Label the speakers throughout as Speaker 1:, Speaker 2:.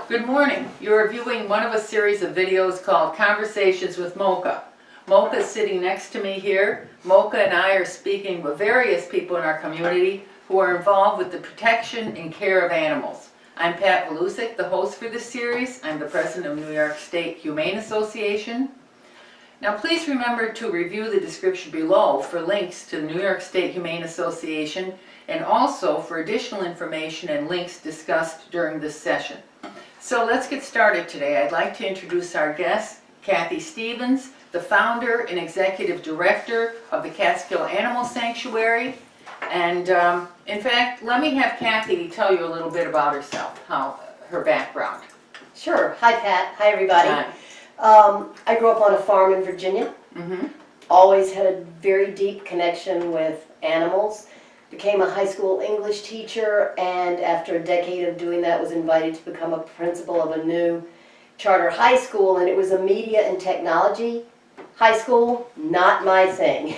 Speaker 1: Good morning. You're viewing one of a series of videos called Conversations with Mocha. Mocha is sitting next to me here. Mocha and I are speaking with various people in our community who are involved with the protection and care of animals. I'm Pat Valusek, the host for this series. I'm the president of New York State Humane Association. Now please remember to review the description below for links to the New York State Humane Association and also for additional information and links discussed during this session. So let's get started today. I'd like to introduce our guest, Kathy Stevens, the founder and executive director of the Catskill Animal Sanctuary. And in fact, let me have Kathy tell you a little bit about herself, her background.
Speaker 2: Sure. Hi, Pat. Hi, everybody.
Speaker 1: Hi.
Speaker 2: I grew up on a farm in Virginia. Always had a very deep connection with animals. Became a high school English teacher, and after a decade of doing that was invited to become a principal of a new charter high school, and it was a media and technology high school, not my thing.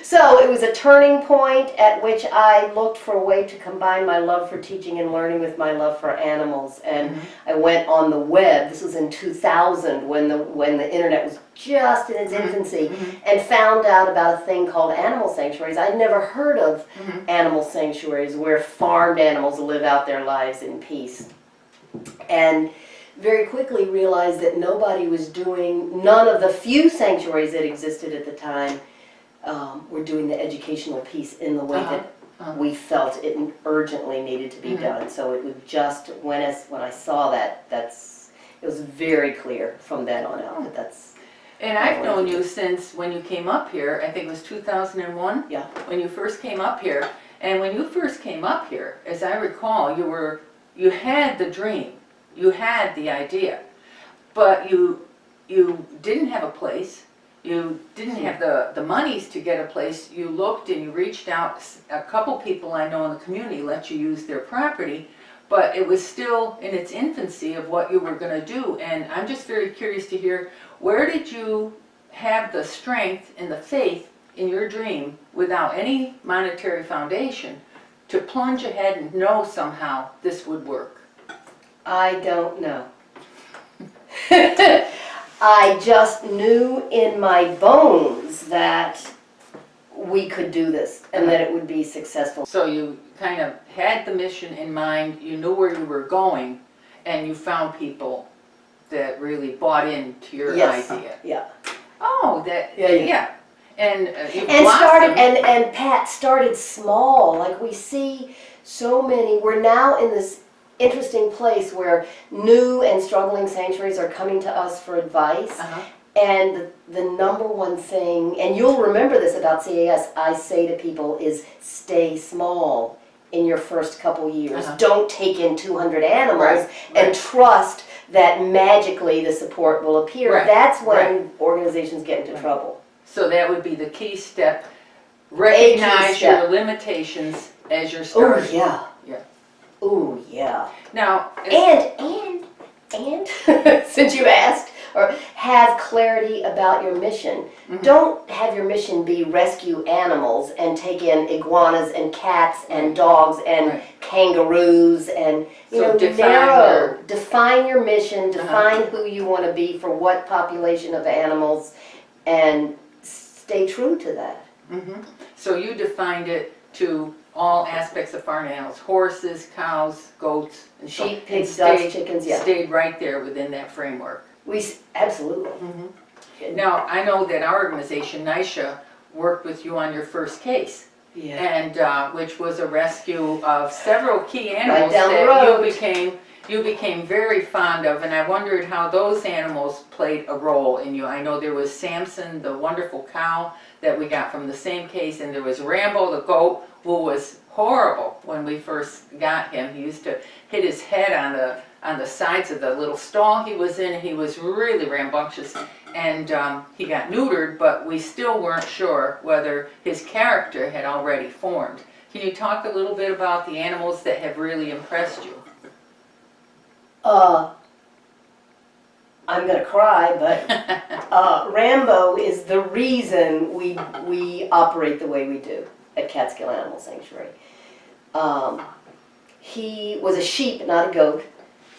Speaker 2: So it was a turning point at which I looked for a way to combine my love for teaching and learning with my love for animals, and I went on the web. This was in 2000 when the internet was just in its infancy, and found out about a thing called animal sanctuaries. I'd never heard of animal sanctuaries where farmed animals live out their lives in peace. And very quickly realized that nobody was doing, none of the few sanctuaries that existed at the time were doing the educational piece in the way that we felt it urgently needed to be done. So it was just, when I saw that, it was very clear from then on out that that's...
Speaker 1: And I've known you since when you came up here. I think it was 2001.
Speaker 2: Yeah. When
Speaker 1: you first came up here. And when you first came up here, as I recall, you had the dream, you had the idea, but you didn't have a place. You didn't have the monies to get a place. You looked and you reached out. A couple people I know in the community let you use their property, but it was still in its infancy of what you were going to do. And I'm just very curious to hear, where did you have the strength and the faith in your dream without any monetary foundation to plunge ahead and know somehow this would work?
Speaker 2: I don't know. I just knew in my bones that we could do this and that it would be successful.
Speaker 1: So you kind of had the mission in mind, you knew where you were going, and you found people that really bought into your idea.
Speaker 2: Yeah.
Speaker 1: Oh, yeah. And
Speaker 2: and Pat started small. Like we see so many. We're now in this interesting place where new and struggling sanctuaries are coming to us for advice. And the number one thing, and you'll remember this about CAS, I say to people is stay small in your first couple years. Don't take in 200 animals and trust that magically the support will appear. That's when organizations get into trouble.
Speaker 1: So that would be the key step. Recognize your limitations as you're starting.
Speaker 2: Oh, yeah. Oh, yeah.
Speaker 1: Now,
Speaker 2: and since you asked, or have clarity about your mission. Don't have your mission be rescue animals and take in iguanas and cats and dogs and kangaroos and define your mission, define who you want to be for what population of animals, and stay true to that.
Speaker 1: So you defined it to all aspects of farm animals: horses, cows, goats, and
Speaker 2: sheep, pigs, ducks, chickens. Yeah,
Speaker 1: stayed right there within that framework.
Speaker 2: Absolutely.
Speaker 1: Now I know that our organization, NYSHA, worked with you on your first case, and which was a rescue of several key animals that you became very fond of, and I wondered how those animals played a role in you. I know there was Samson, the wonderful cow that we got from the same case, and there was Rambo, the goat, who was horrible when we first got him. He used to hit his head on the sides of the little stall he was in, and he was really rambunctious, and he got neutered, but we still weren't sure whether his character had already formed. Can you talk a little bit about the animals that have really impressed you?
Speaker 2: I'm gonna cry, but Rambo is the reason we operate the way we do at Catskill Animal Sanctuary. He was a sheep, not a goat.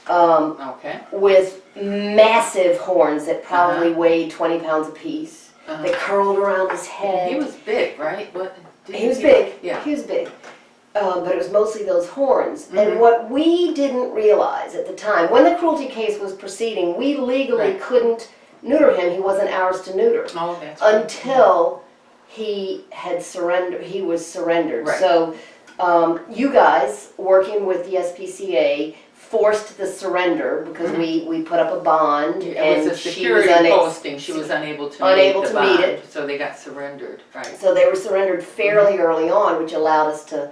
Speaker 1: Okay.
Speaker 2: with massive horns that probably weighed 20 pounds apiece, that curled around his head.
Speaker 1: He was big, right? What?
Speaker 2: He was big.
Speaker 1: Yeah.
Speaker 2: He was big. But it was mostly those horns. And what we didn't realize at the time, when the cruelty case was proceeding, we legally couldn't neuter him. He wasn't ours to neuter.
Speaker 1: Oh, that's
Speaker 2: until he had surrendered. He was surrendered.
Speaker 1: Right.
Speaker 2: So you guys, working with the SPCA, forced the surrender because we put up a bond,
Speaker 1: It
Speaker 2: and
Speaker 1: was a security posting. She was unable to meet it, so they got surrendered. Right.
Speaker 2: So they were surrendered fairly early on, which allowed us to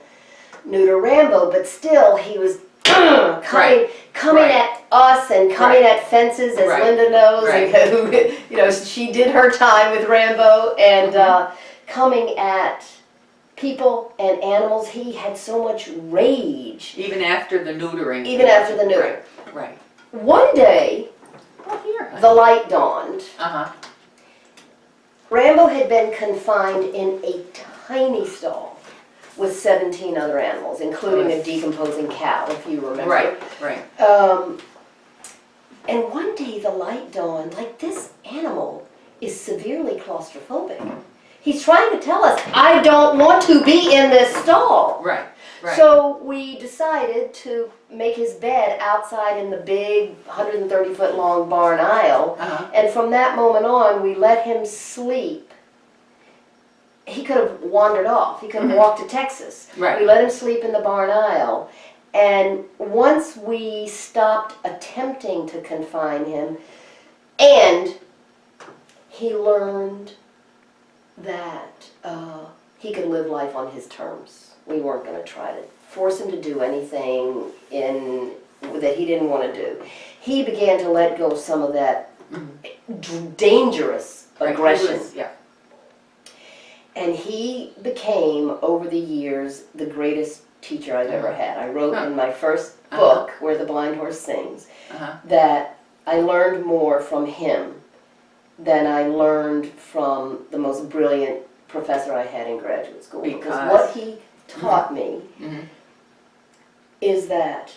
Speaker 2: neuter Rambo. But still, he was coming at us and coming at fences, as Linda knows, and you know, she did her time with Rambo, and coming at people and animals. He had so much rage.
Speaker 1: Even after the neutering.
Speaker 2: Even after the neutering.
Speaker 1: Right.
Speaker 2: One day, the light dawned. Rambo had been confined in a tiny stall with 17 other animals, including a decomposing cow, if you remember.
Speaker 1: Right.
Speaker 2: And one day the light dawned, like, this animal is severely claustrophobic. He's trying to tell us, I don't want to be in this stall.
Speaker 1: Right.
Speaker 2: So we decided to make his bed outside in the big 130-foot long barn aisle. And from that moment on, we let him sleep. He could have wandered off. He could have walked to Texas. We let him sleep in the barn aisle. And once we stopped attempting to confine him, and he learned that he could live life on his terms. We weren't going to try to force him to do anything that he didn't want to do. He began to let go of some of that dangerous aggression. And he became, over the years, the greatest teacher I've ever had. I wrote in my first book, Where the Blind Horse Sings, that I learned more from him than I learned from the most brilliant professor I had in graduate school. Because what he taught me is that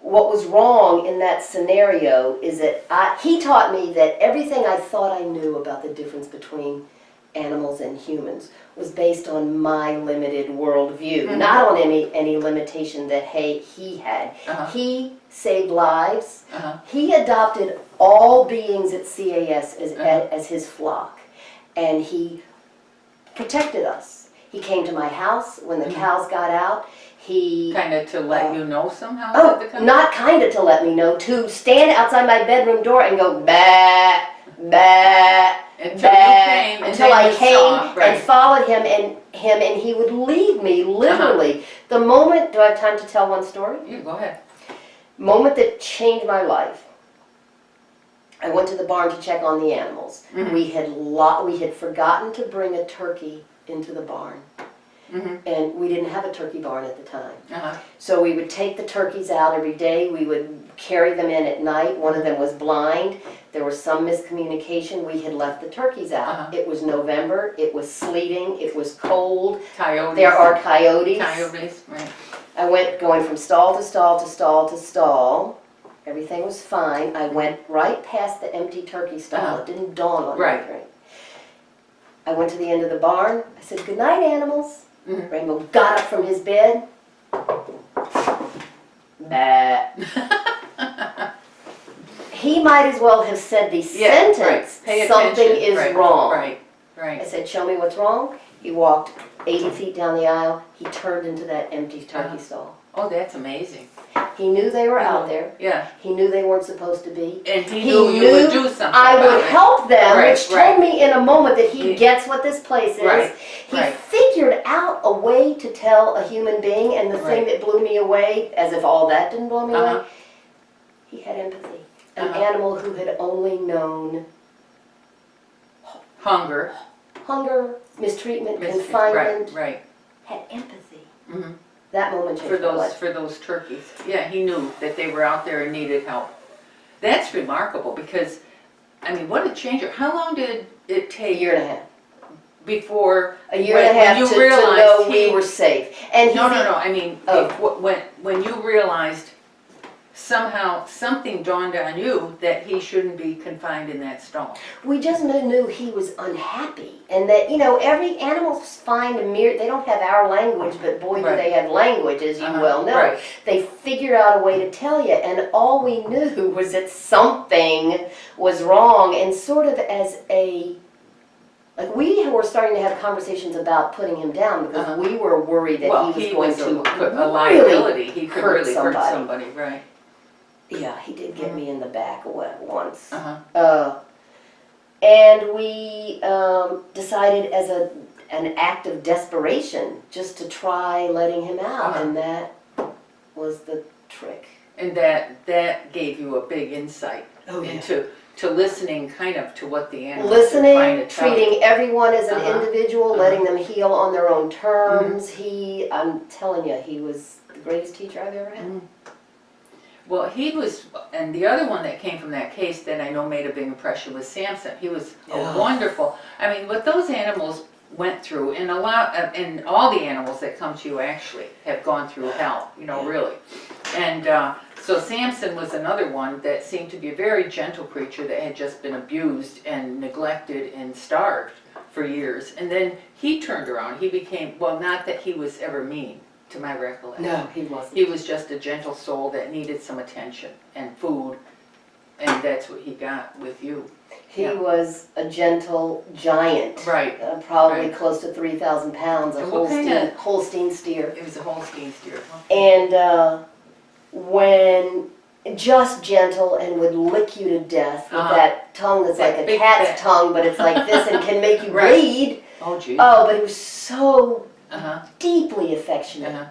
Speaker 2: what was wrong in that scenario is that he taught me that everything I thought I knew about the difference between animals and humans was based on my limited worldview, not on any limitation that he had. He saved lives. He adopted all beings at CAS as his flock, and he protected us. He came to my house when the cows got out. He
Speaker 1: kind of to let you know somehow.
Speaker 2: Not kind of to let me know. To stand outside my bedroom door and go bah bah. Until I came and followed him, and he would lead me literally. The moment, do I have time to tell one story?
Speaker 1: Yeah, go ahead.
Speaker 2: Moment that changed my life. I went to the barn to check on the animals. We had forgotten to bring a turkey into the barn. And we didn't have a turkey barn at the time. So we would take the turkeys out every day. We would carry them in at night. One of them was blind. There was some miscommunication. We had left the turkeys out. It was November. It was sleeting. It was cold.
Speaker 1: Coyotes.
Speaker 2: There are coyotes.
Speaker 1: Right.
Speaker 2: I went going from stall to stall to stall to stall. Everything was fine. I went right past the empty turkey stall. It didn't dawn on me. Right. I went to the end of the barn. I said, "Good night, animals." Rainbow got up from his bed. Bah. He might as well have said the sentence, something is wrong.
Speaker 1: Right.
Speaker 2: I said, "Show me what's wrong." He walked 80 feet down the aisle. He turned into that empty turkey stall.
Speaker 1: Oh, that's amazing.
Speaker 2: He knew they were out there.
Speaker 1: Yeah.
Speaker 2: He knew they weren't supposed to be.
Speaker 1: And he knew you would do something
Speaker 2: I would help them, which told me in a moment that he gets what this place is. He figured out a way to tell a human being, and the thing that blew me away, as if all that didn't blow me away, he had empathy. An animal who had only known
Speaker 1: hunger,
Speaker 2: mistreatment, confinement, had empathy. That moment changed my life.
Speaker 1: For those turkeys. Yeah, he knew that they were out there and needed help. That's remarkable because, I mean, what a changer. How long did it take?
Speaker 2: A year and a half.
Speaker 1: before.
Speaker 2: A year and a
Speaker 1: when
Speaker 2: half
Speaker 1: you
Speaker 2: to
Speaker 1: realized
Speaker 2: know
Speaker 1: he-
Speaker 2: we were safe. And
Speaker 1: No, I mean,
Speaker 2: Oh.
Speaker 1: when you realized somehow something dawned on you that he shouldn't be confined in that stall.
Speaker 2: we just knew he was unhappy, and that, you know, every animals find a mirror. They don't have our language, but boy, do
Speaker 1: Right.
Speaker 2: they have language, as you well know.
Speaker 1: Right.
Speaker 2: They figured out a way to tell you, and all we knew was that something was wrong, and sort of as a, like, we were starting to have conversations about putting him down because we were worried that
Speaker 1: Well,
Speaker 2: he was going to
Speaker 1: a liability. He could
Speaker 2: hurt
Speaker 1: really
Speaker 2: somebody.
Speaker 1: hurt somebody, right?
Speaker 2: Yeah, he did get me in the back once.
Speaker 1: Uh-huh.
Speaker 2: And we decided as an act of desperation just to try letting him out, and that was the trick.
Speaker 1: And that gave you a big insight into listening kind of to what the animals are trying
Speaker 2: Listening,
Speaker 1: to tell you.
Speaker 2: treating everyone as an individual,
Speaker 1: Uh-huh.
Speaker 2: letting them heal on their own terms. I'm telling you, he was the greatest teacher I've ever had.
Speaker 1: Well, he was, and the other one that came from that case that I know made a big impression was Samson. He was a wonderful, I mean, what those animals went through, and and all the animals that come to you actually have gone through hell, you know, really. And so Samson was another one that seemed to be a very gentle creature that had just been abused and neglected and starved for years. And then he turned around. He became, well, not that he was ever mean, to my recollection.
Speaker 2: No, he wasn't.
Speaker 1: He was just a gentle soul that needed some attention and food, and that's what he got with you.
Speaker 2: He was a gentle giant.
Speaker 1: Right.
Speaker 2: Probably
Speaker 1: Right.
Speaker 2: close to 3,000 pounds, a
Speaker 1: And what kind
Speaker 2: Holstein steer.
Speaker 1: It was a Holstein steer.
Speaker 2: And when just gentle and would lick you to death with that tongue that's
Speaker 1: That
Speaker 2: like a
Speaker 1: big
Speaker 2: cat's
Speaker 1: fat-
Speaker 2: tongue, but it's like this and can make you
Speaker 1: Right.
Speaker 2: bleed.
Speaker 1: Oh, gee.
Speaker 2: Oh, but he was so
Speaker 1: Uh-huh.
Speaker 2: deeply affectionate.
Speaker 1: Uh-huh.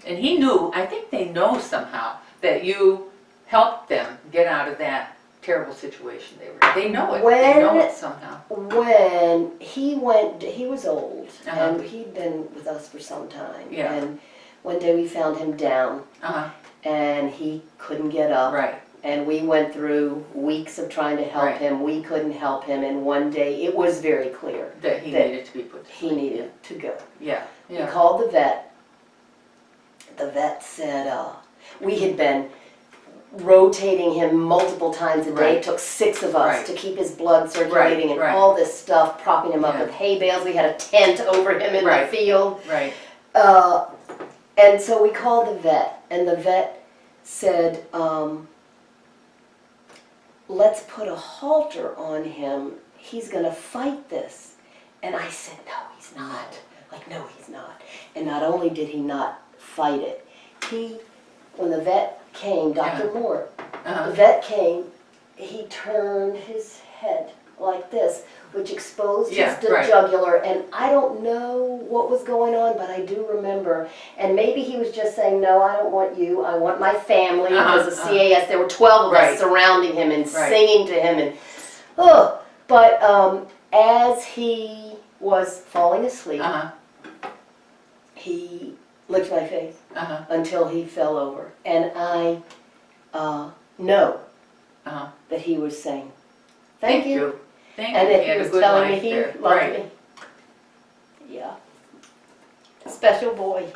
Speaker 1: And he knew, I think they know somehow, that you helped them get out of that terrible situation they were in. They know it. They know it somehow.
Speaker 2: When he was old,
Speaker 1: Uh-huh.
Speaker 2: and he'd been with us for some time.
Speaker 1: Yeah.
Speaker 2: And one day we found him down,
Speaker 1: Uh-huh.
Speaker 2: and he couldn't get up.
Speaker 1: Right.
Speaker 2: And we went through weeks of trying to help
Speaker 1: Right.
Speaker 2: him. We couldn't help him, and one day it was very clear
Speaker 1: That he
Speaker 2: that
Speaker 1: needed to be put to
Speaker 2: he
Speaker 1: sleep.
Speaker 2: needed to go.
Speaker 1: Yeah.
Speaker 2: We
Speaker 1: Yeah.
Speaker 2: called the vet. The vet said we had been rotating him multiple times a day.
Speaker 1: Right.
Speaker 2: It took 6 of us
Speaker 1: Right.
Speaker 2: to keep his blood circulating and
Speaker 1: right.
Speaker 2: all this stuff, propping him up
Speaker 1: Yeah.
Speaker 2: with hay bales. We had a tent over him in
Speaker 1: Right.
Speaker 2: the field.
Speaker 1: Right.
Speaker 2: And so we called the vet, and the vet said, let's put a halter on him. He's going to fight this. And I said, no, he's not. Like, no, he's not. And not only did he not fight it, when the vet came, Dr. Moore,
Speaker 1: Uh-huh.
Speaker 2: the vet came, he turned his head like this, which exposed
Speaker 1: Yeah,
Speaker 2: his
Speaker 1: right.
Speaker 2: jugular, and I don't know what was going on, but I do remember, and maybe he was just saying, no, I don't want you, I want my family, because the CAS, there were 12 of
Speaker 1: Right.
Speaker 2: us surrounding him and
Speaker 1: Right.
Speaker 2: singing to him, and but as he was falling asleep,
Speaker 1: Uh-huh.
Speaker 2: he licked my face
Speaker 1: Uh-huh.
Speaker 2: until he fell over, and I know
Speaker 1: Uh-huh.
Speaker 2: that he was saying, thank you.
Speaker 1: Thank
Speaker 2: And
Speaker 1: you.
Speaker 2: that
Speaker 1: He had
Speaker 2: he
Speaker 1: a
Speaker 2: was
Speaker 1: good
Speaker 2: telling me
Speaker 1: life
Speaker 2: he
Speaker 1: there.
Speaker 2: loved
Speaker 1: Right.
Speaker 2: me. Yeah. Special boy.